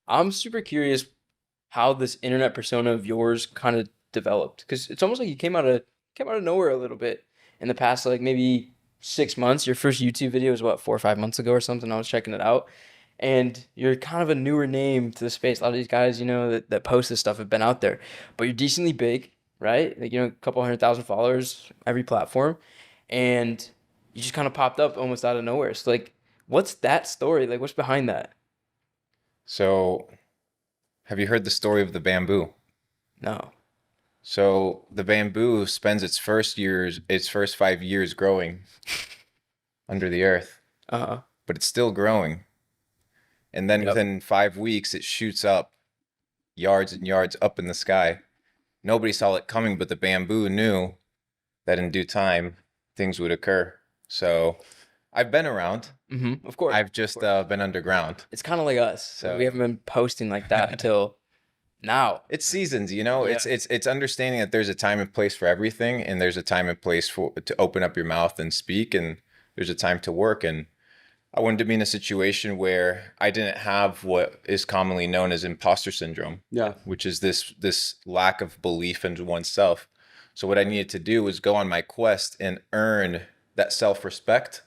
I'm super curious how this internet persona of yours kind of developed because it's almost like you came out of nowhere a little bit in the past like maybe 6 months. Your first YouTube video was what 4 or 5 months ago or something. I was checking it out, and you're kind of a newer name to the space. A lot of these guys, that post this stuff have been out there, but you're decently big, right? Like a couple 100,000 followers every platform, and you just kind of popped up almost out of nowhere. So like, what's that story? Like, what's behind that? So, have you heard the story of the bamboo? No. So, the bamboo spends its first 5 years growing under the earth, Uh-huh. but it's still growing. And then Yep. within 5 weeks, it shoots up yards and yards up in the sky. Nobody saw it coming, but the bamboo knew that in due time, things would occur. So, I've been around. Mm-hmm. Of course. I've Of just course. been underground. It's kind of like us. Like we So, haven't been posting like that until now. it's seasons, you know. Yeah. It's understanding that there's a time and place for everything, and there's a time and place for to open up your mouth and speak, and there's a time to work. And I wanted to be in a situation where I didn't have what is commonly known as imposter syndrome, Yeah. which is this lack of belief in oneself. So what I needed to do was go on my quest and earn that self-respect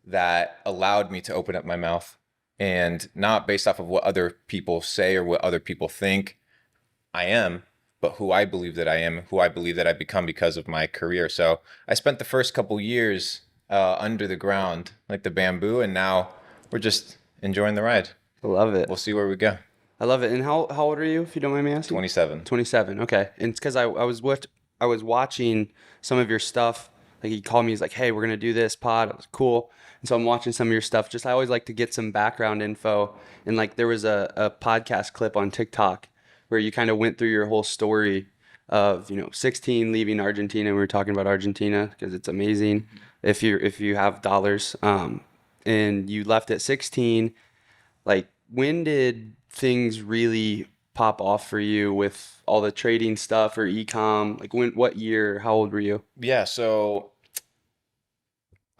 that allowed me to open up my mouth, and not based off of what other people say or what other people think I am, but who I believe that I am, who I believe that I become because of my career. So I spent the first couple years under the ground, like the bamboo, and now we're just enjoying the ride. I love it. We'll see where we go. I love it. And how old are you, if you don't mind me asking? 27. 27. Okay. And it's because I was watching some of your stuff. Like he called me, he's like, "Hey, we're gonna do this pod." I was cool. And so I'm watching some of your stuff. Just I always like to get some background info. And like there was a podcast clip on TikTok where you kind of went through your whole story of 16 leaving Argentina. We were talking about Argentina because it's amazing if you have dollars. And you left at 16. Like, when did things really pop off for you with all the trading stuff or e-com? Like, what year, how old were you? Yeah, so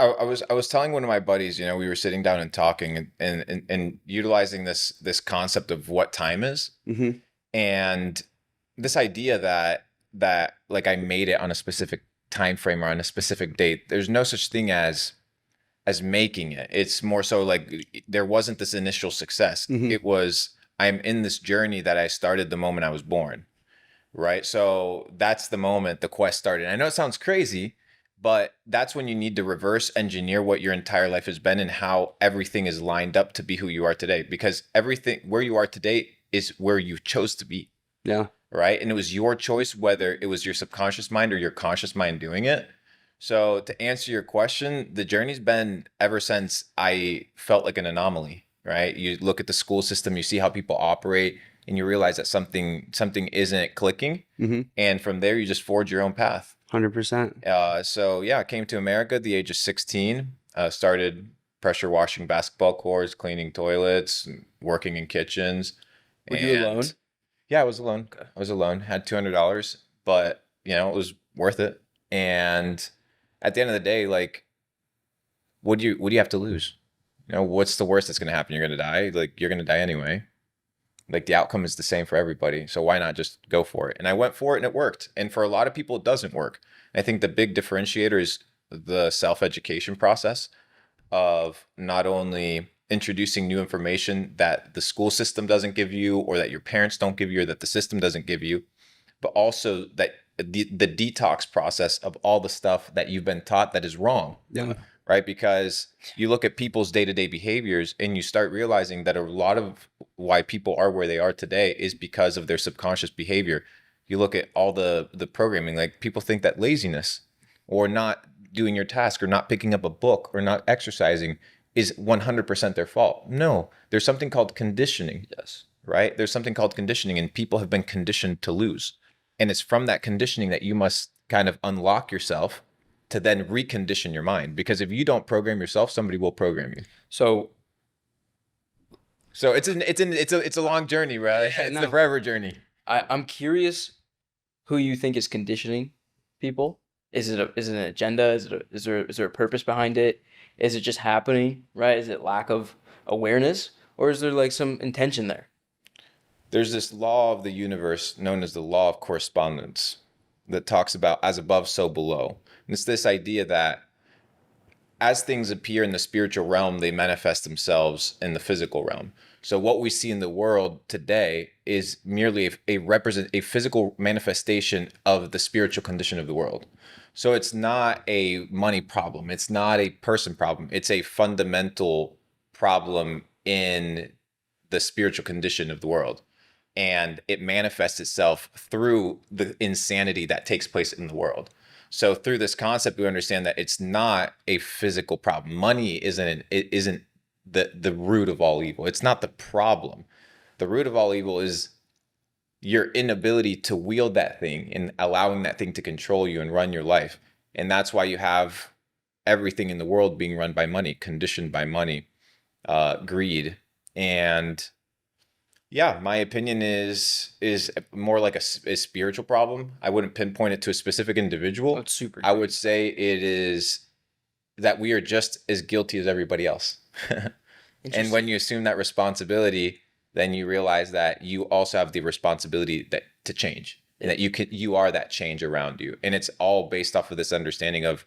I was telling one of my buddies, we were sitting down and talking, and utilizing this concept of what time is, Mm-hmm. and this idea that like I made it on a specific time frame or on a specific date. There's no such thing as making it. It's more so like there wasn't this initial success. Mm-hmm. It was, I'm in this journey that I started the moment I was born, right? So that's the moment the quest started. I know it sounds crazy, but that's when you need to reverse engineer what your entire life has been and how everything is lined up to be who you are today. Because everything where you are today is where you chose to be, Yeah. right? And it was your choice whether it was your subconscious mind or your conscious mind doing it. So to answer your question, the journey's been ever since I felt like an anomaly, right? You look at the school system, you see how people operate, and you realize that something isn't clicking, Mm-hmm. and from there you just forge your own path. 100%. So yeah, I came to America at the age of 16. Started pressure washing basketball courts, cleaning toilets, and working in kitchens, Were you alone? and yeah, I was alone. Okay. I was alone. Had $200, but it was worth it. And at the end of the day, like, what do you have to lose? What's the worst that's gonna happen? You're gonna die. Like, you're gonna die anyway. Like, the outcome is the same for everybody. So why not just go for it? And I went for it and it worked. And for a lot of people, it doesn't work. I think the big differentiator is the self-education process of not only introducing new information that the school system doesn't give you, or that your parents don't give you, or that the system doesn't give you, but also that the detox process of all the stuff that you've been taught that is wrong, Yeah. right? Because you look at people's day-to-day behaviors and you start realizing that a lot of why people are where they are today is because of their subconscious behavior. You look at all the programming, like people think that laziness or not doing your task or not picking up a book or not exercising is 100% their fault. No, there's something called conditioning, Yes. right? There's something called conditioning, and people have been conditioned to lose. And it's from that conditioning that you must kind of unlock yourself to then recondition your mind. Because if you don't program yourself, somebody will program you. So, So it's a long journey, right? yeah, It's the no. forever journey. I'm curious who you think is conditioning people. Is it an agenda? Is there a purpose behind it? Is it just happening, right? Is it lack of awareness, or is there like some intention there? There's this law of the universe known as the law of correspondence that talks about as above, so below. And it's this idea that as things appear in the spiritual realm, they manifest themselves in the physical realm. So what we see in the world today is merely a physical manifestation of the spiritual condition of the world. So it's not a money problem. It's not a person problem. It's a fundamental problem in the spiritual condition of the world. And it manifests itself through the insanity that takes place in the world. So through this concept, we understand that it's not a physical problem. Money isn't the root of all evil. It's not the problem. The root of all evil is your inability to wield that thing and allowing that thing to control you and run your life. And that's why you have everything in the world being run by money, conditioned by money, greed. And yeah, my opinion is more like a spiritual problem. I wouldn't pinpoint it to a specific Oh, individual. it's super I deep. would say it is that we are just as guilty as everybody else. And when Interesting. you assume that responsibility, then you realize that you also have the responsibility that to change, and that you are that change around you. And it's all based off of this understanding of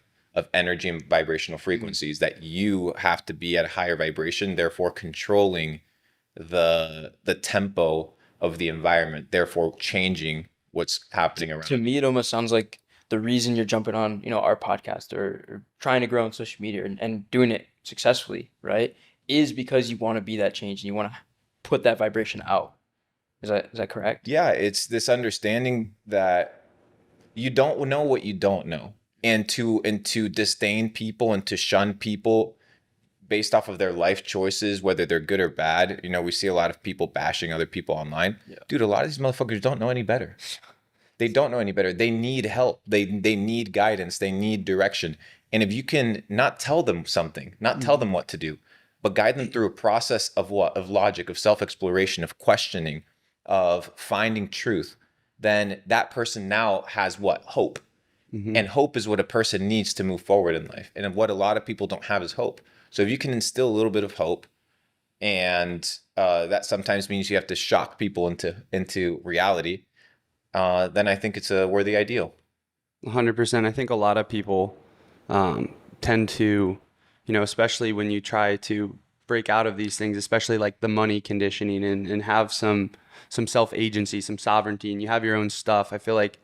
energy and vibrational frequencies, that you have to be at a higher vibration, therefore controlling the tempo of the environment, therefore changing what's happening To around you. me, it almost sounds like the reason you're jumping on, our podcast or trying to grow on social media and doing it successfully, right? Is because you want to be that change and you want to put that vibration out. Is that correct? Yeah, it's this understanding that you don't know what you don't know. And to disdain people and to shun people based off of their life choices, whether they're good or bad. We see a lot of people bashing other people online. Yeah. Dude, a lot of these motherfuckers don't know any better. They don't know any better. They need help. They need guidance. They need direction. And if you can not tell them something, not tell them what to do, but guide them through a process of what? Of logic, of self-exploration, of questioning, of finding truth, then that person now has what? Hope. Hmm. And hope is what a person needs to move forward in life. And what a lot of people don't have is hope. So if you can instill a little bit of hope, and that sometimes means you have to shock people into reality, then I think it's a worthy ideal. 100%. I think a lot of people tend to, especially when you try to break out of these things, especially like the money conditioning and have some self-agency, some sovereignty, and you have your own stuff. I feel like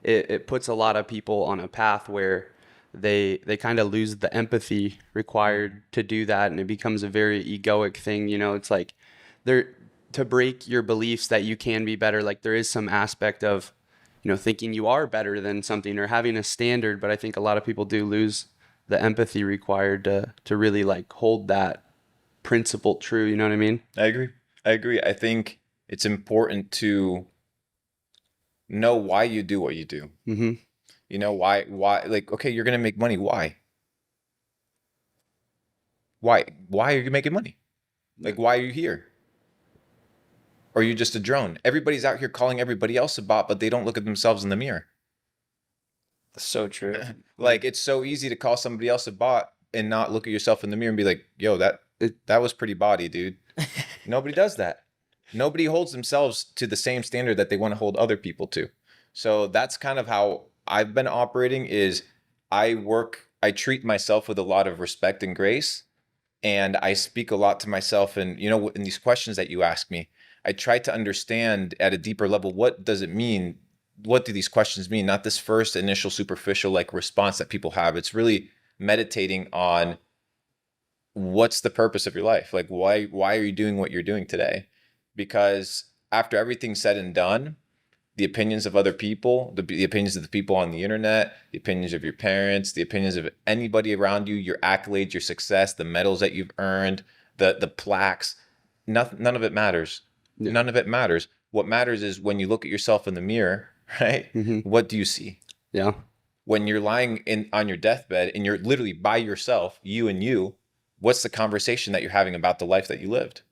it puts a lot of people on a path where they kind of lose the empathy required to do that, and it becomes a very egoic thing. It's like there to break your beliefs that you can be better. Like there is some aspect of thinking you are better than something or having a standard, but I think a lot of people do lose the empathy required to really like hold that principle true. You know what I mean? I agree. I agree. I think it's important to know why you do what you do. Mm-hmm. Why, like, okay, you're gonna make money. Why are you making money? Like, why are you here? Or are you just a drone? Everybody's out here calling everybody else a bot, but they don't look at themselves in the mirror. So true. Like, it's so easy to call somebody else a bot and not look at yourself in the mirror and be like, yo, that was pretty body, dude. Nobody does that. Nobody holds themselves to the same standard that they want to hold other people to. So that's kind of how I've been operating. Is I treat myself with a lot of respect and grace, and I speak a lot to myself. And in these questions that you ask me, I try to understand at a deeper level, what does it mean? What do these questions mean? Not this first initial superficial like response that people have. It's really meditating on what's the purpose of your life? Like, why are you doing what you're doing today? Because after everything's said and done, the opinions of other people, the opinions of the people on the internet, the opinions of your parents, the opinions of anybody around you, your accolades, your success, the medals that you've earned, the plaques, none of it matters. Yeah. None of it matters. What matters is when you look at yourself in the mirror, right? Mm-hmm. What do you see? Yeah. When you're lying on your deathbed and you're literally by yourself, you and you, what's the conversation that you're having about the life that you lived?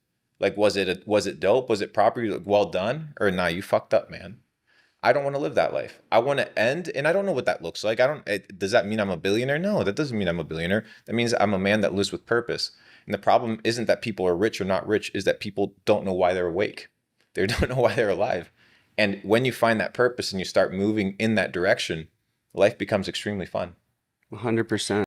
Like, was it dope? Was it proper? Like, well done? Or nah, you fucked up, man. I don't want to live that life. I want to end, and I don't know what that looks like. Does that mean I'm a billionaire? No, that doesn't mean I'm a billionaire. That means I'm a man that lives with purpose. And the problem isn't that people are rich or not rich, is that people don't know why they're awake. They don't know why they're alive. And when you find that purpose and you start moving in that direction, life becomes extremely fun. 100%.